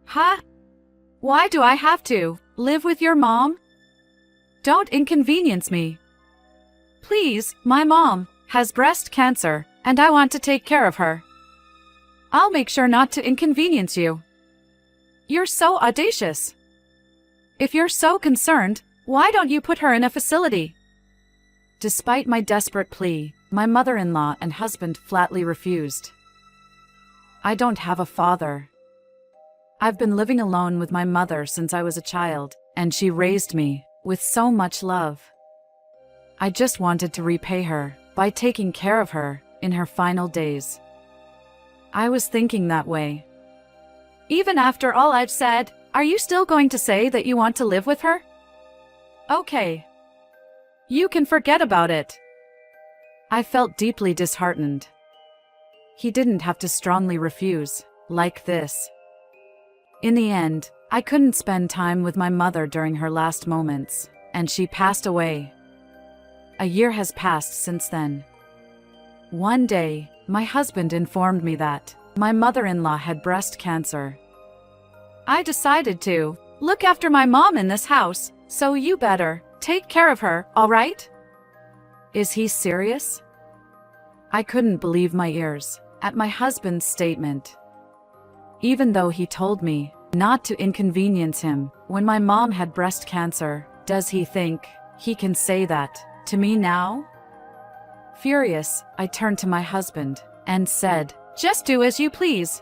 Huh? Why do I have to live with your mom? Don't inconvenience me. Please, my mom has breast cancer, and I want to take care of her. I'll make sure not to inconvenience you. You're so audacious. If you're so concerned, why don't you put her in a facility? Despite my desperate plea, my mother-in-law and husband flatly refused. I don't have a father. I've been living alone with my mother since I was a child, and she raised me with so much love. I just wanted to repay her by taking care of her in her final days. I was thinking that way. Even after all I've said, are you still going to say that you want to live with her? Okay. You can forget about it. I felt deeply disheartened. He didn't have to strongly refuse, like this. In the end, I couldn't spend time with my mother during her last moments, and she passed away. A year has passed since then. One day, my husband informed me that my mother-in-law had breast cancer. I decided to look after my mom in this house, so you better take care of her, all right? Is he serious? I couldn't believe my ears at my husband's statement. Even though he told me not to inconvenience him when my mom had breast cancer, does he think he can say that to me now? Furious, I turned to my husband and said, "Just do as you please."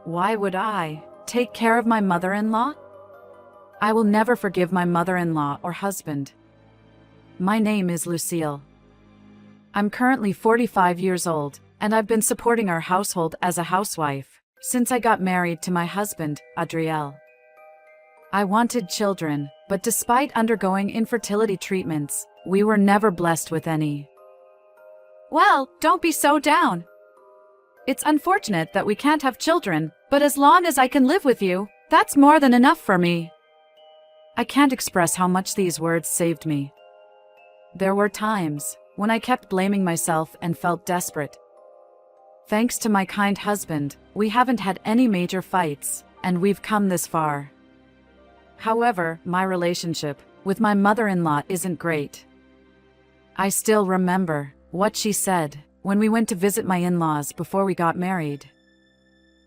Why would I take care of my mother-in-law? I will never forgive my mother-in-law or husband. My name is Lucille. I'm currently 45 years old, and I've been supporting our household as a housewife since I got married to my husband, Adriel. I wanted children, but despite undergoing infertility treatments, we were never blessed with any. Well, don't be so down. It's unfortunate that we can't have children, but as long as I can live with you, that's more than enough for me. I can't express how much these words saved me. There were times when I kept blaming myself and felt desperate. Thanks to my kind husband, we haven't had any major fights, and we've come this far. However, my relationship with my mother-in-law isn't great. I still remember what she said when we went to visit my in-laws before we got married.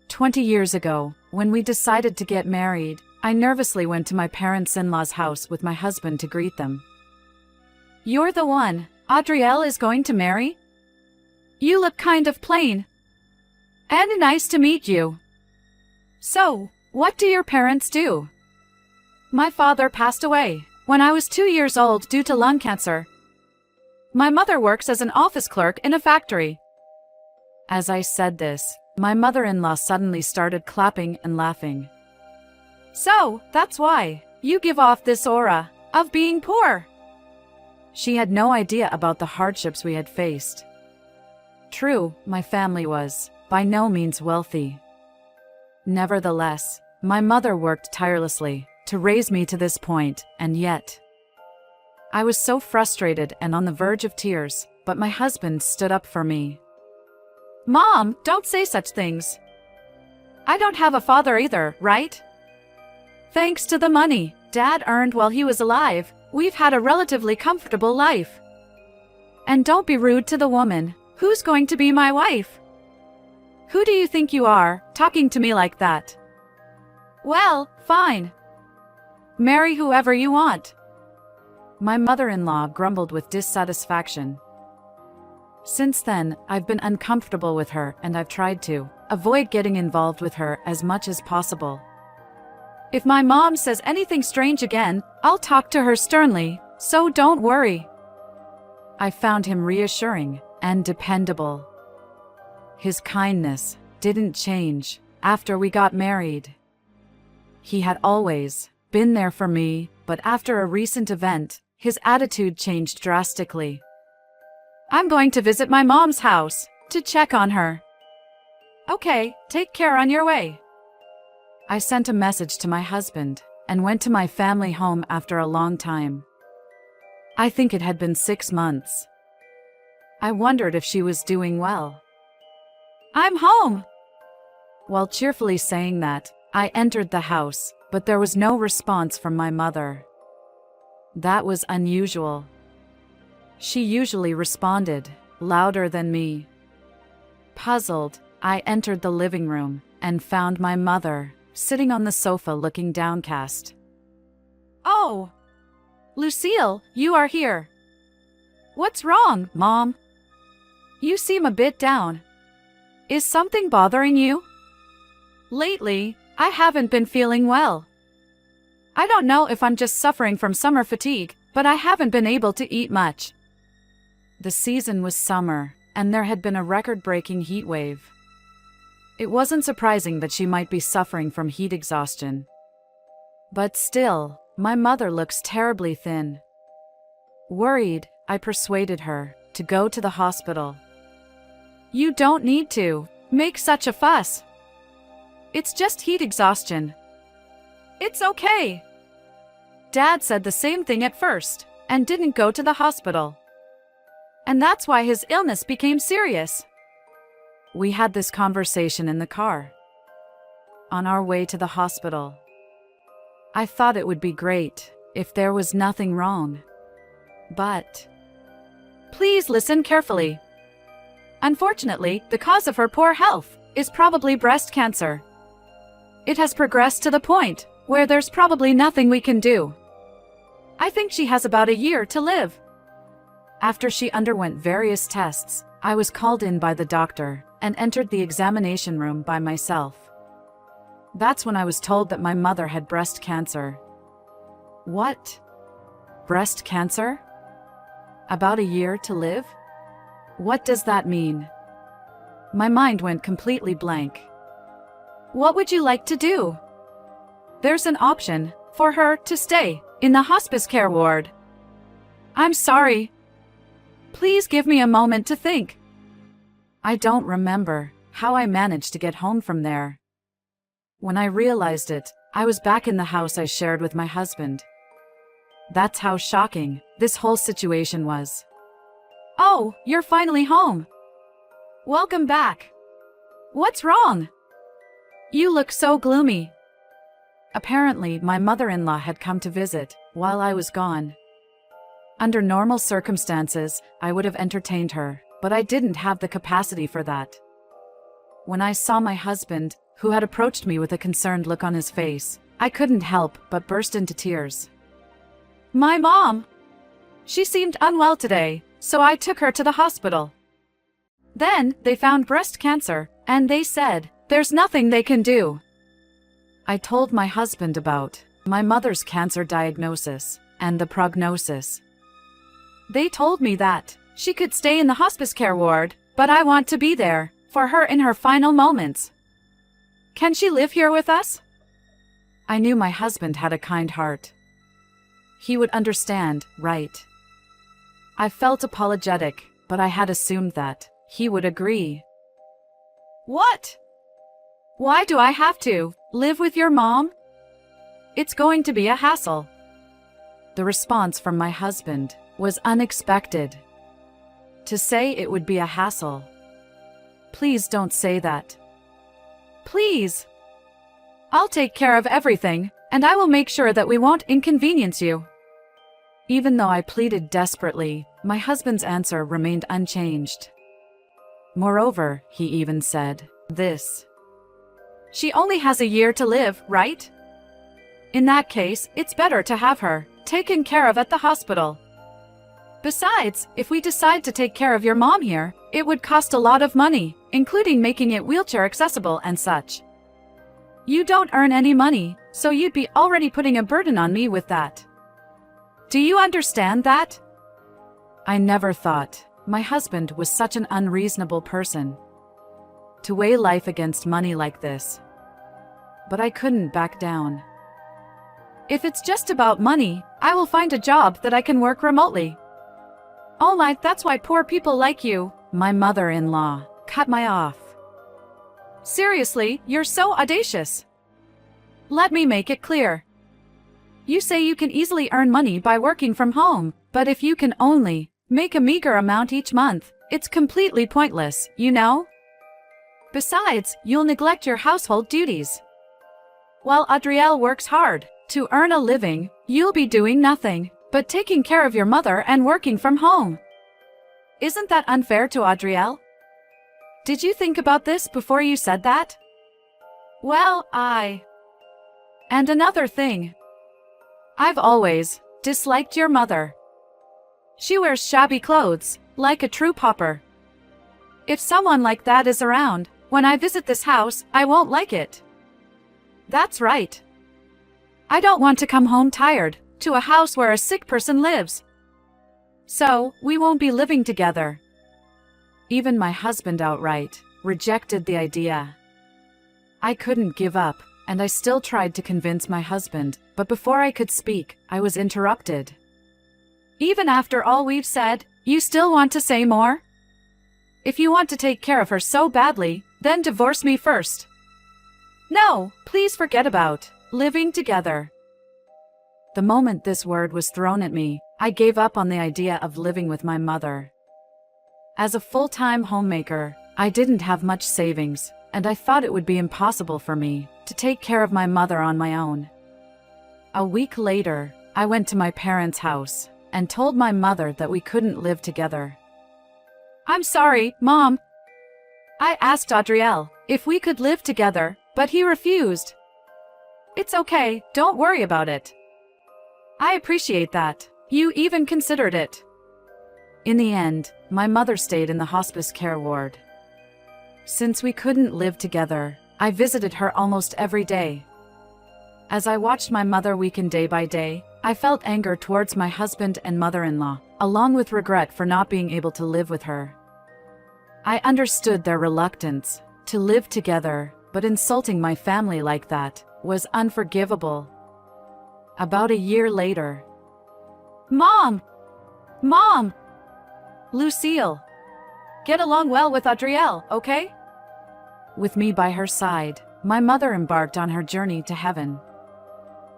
20 years ago, when we decided to get married, I nervously went to my parents' in-laws' house with my husband to greet them. "You're the one Adriel is going to marry? You look kind of plain. And nice to meet you. So, what do your parents do?" "My father passed away when I was 2 years old due to lung cancer. My mother works as an office clerk in a factory." As I said this, my mother-in-law suddenly started clapping and laughing. "So, that's why you give off this aura of being poor." She had no idea about the hardships we had faced. True, my family was by no means wealthy. Nevertheless, my mother worked tirelessly to raise me to this point, and yet I was so frustrated and on the verge of tears, but my husband stood up for me. "Mom, don't say such things. I don't have a father either, right? Thanks to the money Dad earned while he was alive, we've had a relatively comfortable life. And don't be rude to the woman who's going to be my wife. Who do you think you are, talking to me like that?" "Well, fine. Marry whoever you want." My mother-in-law grumbled with dissatisfaction. Since then, I've been uncomfortable with her, and I've tried to avoid getting involved with her as much as possible. If my mom says anything strange again, I'll talk to her sternly, so don't worry. I found him reassuring and dependable. His kindness didn't change after we got married. He had always been there for me, but after a recent event, his attitude changed drastically. "I'm going to visit my mom's house to check on her." "Okay, take care on your way." I sent a message to my husband and went to my family home after a long time. I think it had been 6 months. I wondered if she was doing well. "I'm home." While cheerfully saying that, I entered the house, but there was no response from my mother. That was unusual. She usually responded, louder than me. Puzzled, I entered the living room and found my mother sitting on the sofa looking downcast. "Oh! Lucille, you are here. What's wrong, Mom? You seem a bit down. Is something bothering you? Lately, I haven't been feeling well. I don't know if I'm just suffering from summer fatigue, but I haven't been able to eat much." The season was summer, and there had been a record-breaking heat wave. It wasn't surprising that she might be suffering from heat exhaustion. But still, my mother looks terribly thin. Worried, I persuaded her to go to the hospital. "You don't need to make such a fuss. It's just heat exhaustion. It's okay." Dad said the same thing at first and didn't go to the hospital. And that's why his illness became serious. We had this conversation in the car. On our way to the hospital. I thought it would be great if there was nothing wrong. But please listen carefully. Unfortunately, the cause of her poor health is probably breast cancer. It has progressed to the point where there's probably nothing we can do. I think she has about a year to live. After she underwent various tests, I was called in by the doctor and entered the examination room by myself. That's when I was told that my mother had breast cancer. What? Breast cancer? About a year to live? What does that mean? My mind went completely blank. What would you like to do? There's an option for her to stay in the hospice care ward. I'm sorry. Please give me a moment to think. I don't remember how I managed to get home from there. When I realized it, I was back in the house I shared with my husband. That's how shocking this whole situation was. "Oh, you're finally home. Welcome back. What's wrong? You look so gloomy." Apparently, my mother-in-law had come to visit while I was gone. Under normal circumstances, I would have entertained her, but I didn't have the capacity for that. When I saw my husband, who had approached me with a concerned look on his face, I couldn't help but burst into tears. "My mom! She seemed unwell today, so I took her to the hospital. Then, they found breast cancer, and they said, there's nothing they can do." I told my husband about my mother's cancer diagnosis and the prognosis. They told me that she could stay in the hospice care ward, but I want to be there for her in her final moments. Can she live here with us? I knew my husband had a kind heart. He would understand, right? I felt apologetic, but I had assumed that he would agree. "What? Why do I have to live with your mom? It's going to be a hassle." The response from my husband was unexpected. To say it would be a hassle. Please don't say that. Please. I'll take care of everything, and I will make sure that we won't inconvenience you. Even though I pleaded desperately, my husband's answer remained unchanged. Moreover, he even said this. "She only has a year to live, right? In that case, it's better to have her taken care of at the hospital. Besides, if we decide to take care of your mom here, it would cost a lot of money, including making it wheelchair accessible and such. You don't earn any money, so you'd be already putting a burden on me with that. Do you understand that?" I never thought my husband was such an unreasonable person. To weigh life against money like this. But I couldn't back down. "If it's just about money, I will find a job that I can work remotely." "Oh my, that's why poor people like you," my mother-in-law cut me off. "Seriously, you're so audacious. Let me make it clear. You say you can easily earn money by working from home, but if you can only make a meager amount each month, it's completely pointless, you know? Besides, you'll neglect your household duties. While Adrielle works hard to earn a living, you'll be doing nothing but taking care of your mother and working from home. Isn't that unfair to Adrielle? Did you think about this before you said that? Well, And another thing. I've always disliked your mother. She wears shabby clothes, like a true pauper. If someone like that is around, when I visit this house, I won't like it. That's right. I don't want to come home tired, to a house where a sick person lives. So, we won't be living together. Even my husband outright rejected the idea. I couldn't give up, and I still tried to convince my husband, but before I could speak, I was interrupted. Even after all we've said, you still want to say more? If you want to take care of her so badly, then divorce me first. No, please forget about living together. The moment this word was thrown at me, I gave up on the idea of living with my mother. As a full-time homemaker, I didn't have much savings, and I thought it would be impossible for me to take care of my mother on my own. A week later, I went to my parents' house and told my mother that we couldn't live together. I'm sorry, Mom. I asked Adrielle if we could live together, but he refused. It's okay, don't worry about it. I appreciate that. You even considered it. In the end, my mother stayed in the hospice care ward. Since we couldn't live together, I visited her almost every day. As I watched my mother weaken day by day, I felt anger towards my husband and mother-in-law, along with regret for not being able to live with her. I understood their reluctance to live together, but insulting my family like that was unforgivable. About a year later. Mom! Mom! Lucille! Get along well with Adrielle, okay? With me by her side, my mother embarked on her journey to heaven.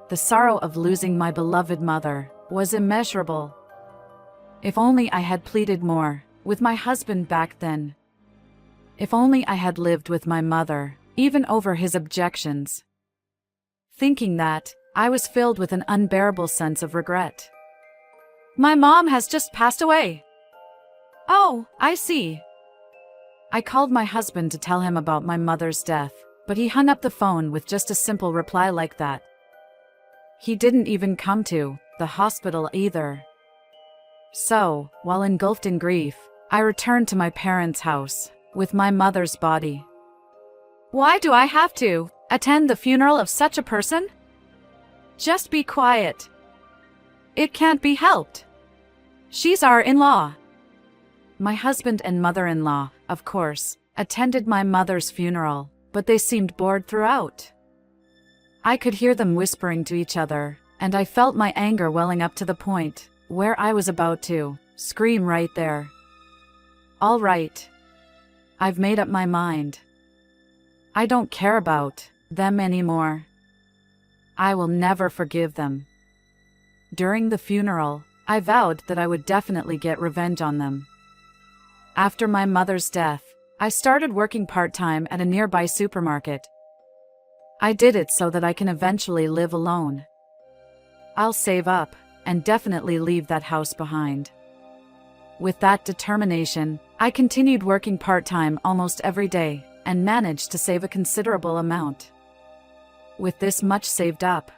The sorrow of losing my beloved mother was immeasurable. If only I had pleaded more with my husband back then. If only I had lived with my mother, even over his objections. Thinking that, I was filled with an unbearable sense of regret. My mom has just passed away. Oh, I see. I called my husband to tell him about my mother's death, but he hung up the phone with just a simple reply like that. He didn't even come to the hospital either. So, while engulfed in grief, I returned to my parents' house with my mother's body. Why do I have to attend the funeral of such a person? Just be quiet. It can't be helped. She's our in-law. My husband and mother-in-law, of course, attended my mother's funeral, but they seemed bored throughout. I could hear them whispering to each other, and I felt my anger welling up to the point where I was about to scream right there. All right. I've made up my mind. I don't care about them anymore. I will never forgive them. During the funeral, I vowed that I would definitely get revenge on them. After my mother's death, I started working part-time at a nearby supermarket. I did it so that I can eventually live alone. I'll save up and definitely leave that house behind. With that determination, I continued working part-time almost every day and managed to save a considerable amount. With this much saved up,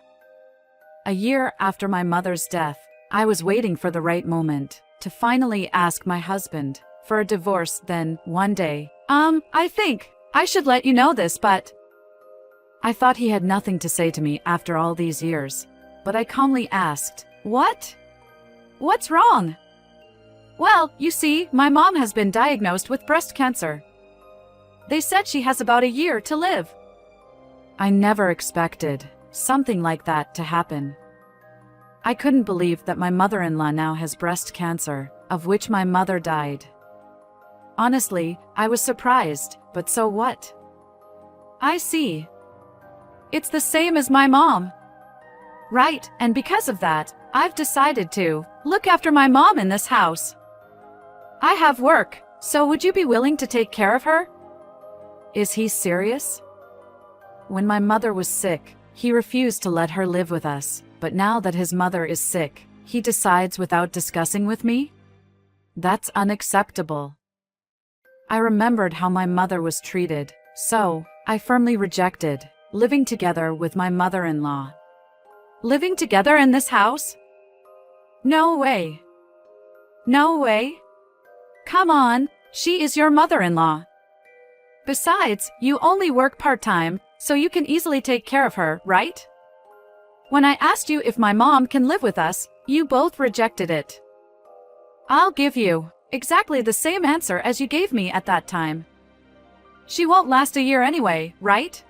a year after my mother's death, I was waiting for the right moment to finally ask my husband for a divorce. Then, one day, I think I should let you know this, but I thought he had nothing to say to me after all these years, but I calmly asked, What? What's wrong? Well, you see, my mom has been diagnosed with breast cancer. They said she has about a year to live. I never expected something like that to happen. I couldn't believe that my mother-in-law now has breast cancer, of which my mother died. Honestly, I was surprised, but so what? I see. It's the same as my mom. Right, and because of that, I've decided to look after my mom in this house. I have work, so would you be willing to take care of her? Is he serious? When my mother was sick, He refused to let her live with us, but now that his mother is sick, he decides without discussing with me? That's unacceptable. I remembered how my mother was treated, so I firmly rejected living together with my mother-in-law. Living together in this house? No way. No way. Come on, she is your mother-in-law. Besides, you only work part-time, so you can easily take care of her, right? When I asked you if my mom can live with us, you both rejected it. I'll give you exactly the same answer as you gave me at that time. She won't last a year anyway, right?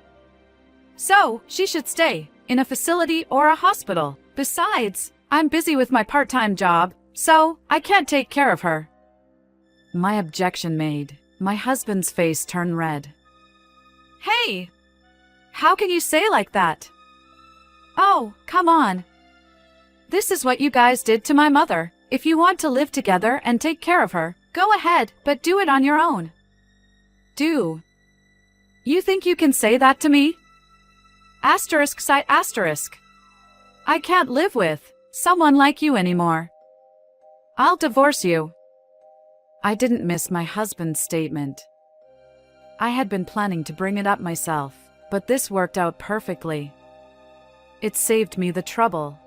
So, she should stay in a facility or a hospital. Besides, I'm busy with my part-time job, so I can't take care of her. My objection made my husband's face turn red. Hey! How can you say like that? Oh, come on. This is what you guys did to my mother. If you want to live together and take care of her, go ahead, but do it on your own. Do. You think you can say that to me? Asterisk side asterisk. I can't live with someone like you anymore. I'll divorce you. I didn't miss my husband's statement. I had been planning to bring it up myself, but this worked out perfectly. It saved me the trouble.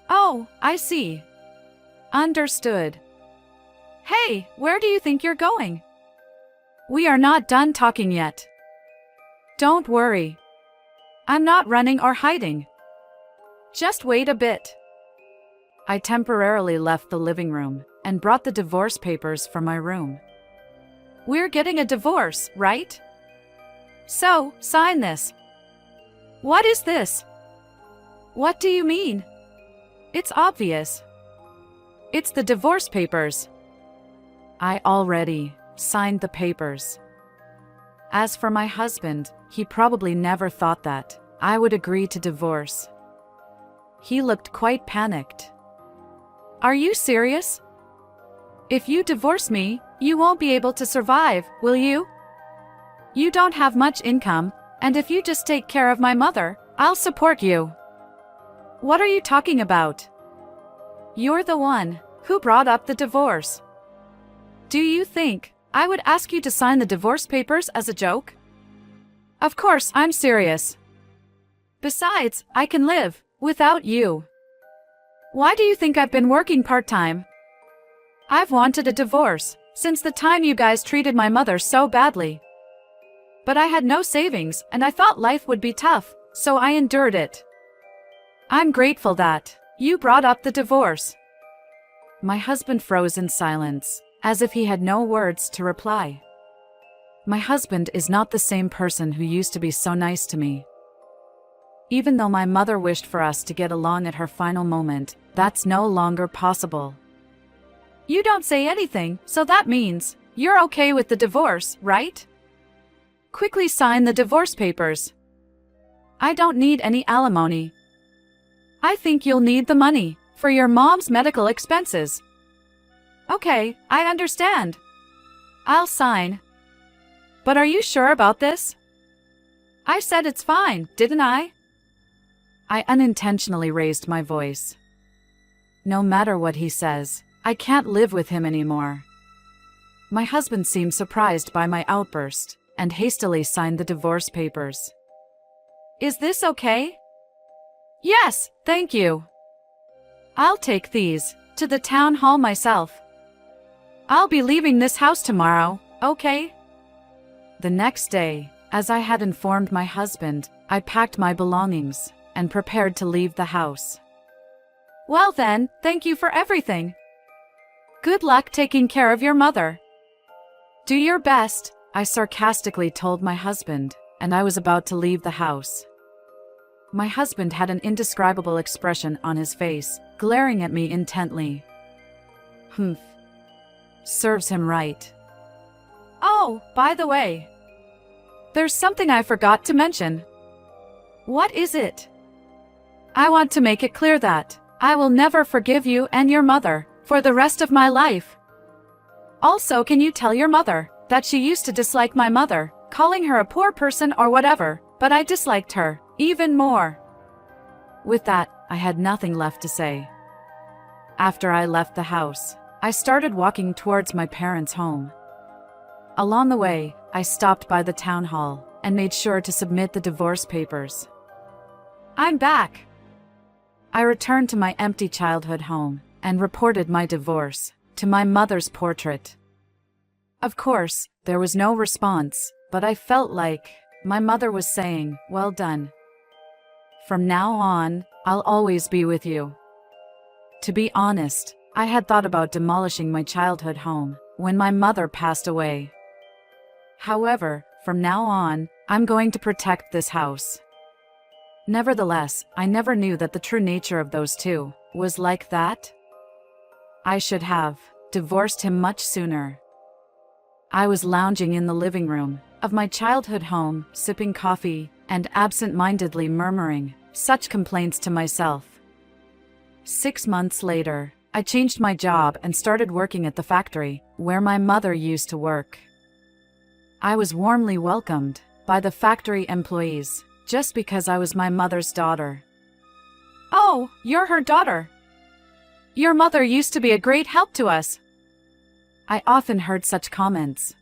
Oh, I see. Understood. Hey, where do you think you're going? We are not done talking yet. Don't worry. I'm not running or hiding. Just wait a bit. I temporarily left the living room and brought the divorce papers from my room. We're getting a divorce, right? So, sign this. What is this? What do you mean? It's obvious. It's the divorce papers. I already signed the papers. As for my husband, he probably never thought that I would agree to divorce. He looked quite panicked. Are you serious? If you divorce me, you won't be able to survive, will you? You don't have much income, and if you just take care of my mother, I'll support you. What are you talking about? You're the one who brought up the divorce. Do you think I would ask you to sign the divorce papers as a joke? Of course, I'm serious. Besides, I can live without you. Why do you think I've been working part-time? I've wanted a divorce since the time you guys treated my mother so badly. But I had no savings and I thought life would be tough, so I endured it. I'm grateful that you brought up the divorce. My husband froze in silence, as if he had no words to reply. My husband is not the same person who used to be so nice to me. Even though my mother wished for us to get along at her final moment, that's no longer possible. You don't say anything, so that means you're okay with the divorce, right? Quickly sign the divorce papers. I don't need any alimony. I think you'll need the money for your mom's medical expenses. Okay, I understand. I'll sign. But are you sure about this? I said it's fine, didn't I? I unintentionally raised my voice. No matter what he says, I can't live with him anymore. My husband seemed surprised by my outburst and hastily signed the divorce papers. Is this okay? Yes, thank you. I'll take these to the town hall myself. I'll be leaving this house tomorrow, okay? The next day, as I had informed my husband, I packed my belongings and prepared to leave the house. Well then, thank you for everything. Good luck taking care of your mother. Do your best, I sarcastically told my husband, and I was about to leave the house. My husband had an indescribable expression on his face, glaring at me intently. Humph. Serves him right. Oh, by the way, there's something I forgot to mention. What is it? I want to make it clear that I will never forgive you and your mother for the rest of my life. Also, can you tell your mother that she used to dislike my mother, calling her a poor person or whatever, but I disliked her Even more. With that, I had nothing left to say. After I left the house, I started walking towards my parents' home. Along the way, I stopped by the town hall and made sure to submit the divorce papers. I'm back. I returned to my empty childhood home and reported my divorce to my mother's portrait. Of course, there was no response, but I felt like my mother was saying, "Well done. From now on, I'll always be with you." To be honest, I had thought about demolishing my childhood home when my mother passed away. However, from now on, I'm going to protect this house. Nevertheless, I never knew that the true nature of those two was like that. I should have divorced him much sooner. I was lounging in the living room of my childhood home, sipping coffee and absent-mindedly murmuring such complaints to myself. 6 months later, I changed my job and started working at the factory where my mother used to work. I was warmly welcomed by the factory employees just because I was my mother's daughter. "Oh, you're her daughter. Your mother used to be a great help to us." I often heard such comments.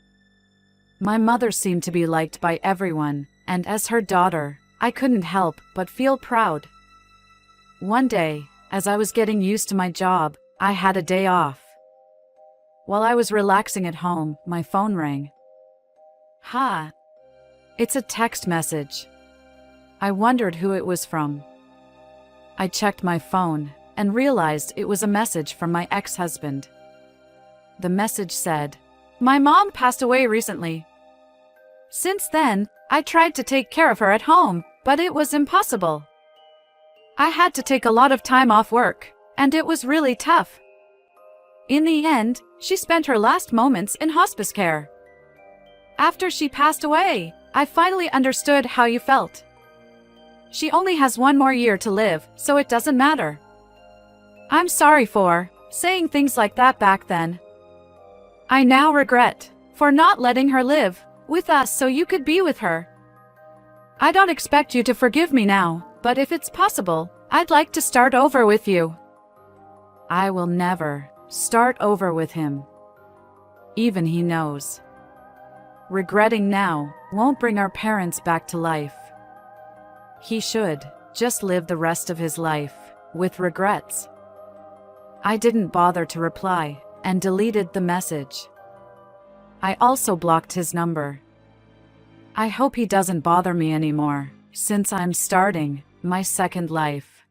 My mother seemed to be liked by everyone, and as her daughter, I couldn't help but feel proud. One day, as I was getting used to my job, I had a day off. While I was relaxing at home, my phone rang. It's a text message. I wondered who it was from. I checked my phone and realized it was a message from my ex-husband. The message said, "My mom passed away recently. Since then, I tried to take care of her at home, but it was impossible. I had to take a lot of time off work, and it was really tough. In the end, she spent her last moments in hospice care. After she passed away, I finally understood how you felt. She only has 1 more year to live, so it doesn't matter. I'm sorry for saying things like that back then. I now regret for not letting her live with us so you could be with her. I don't expect you to forgive me now, but if it's possible, I'd like to start over with you." I will never start over with him. Even he knows. Regretting now won't bring our parents back to life. He should just live the rest of his life with regrets. I didn't bother to reply and deleted the message. I also blocked his number. I hope he doesn't bother me anymore, since I'm starting my second life.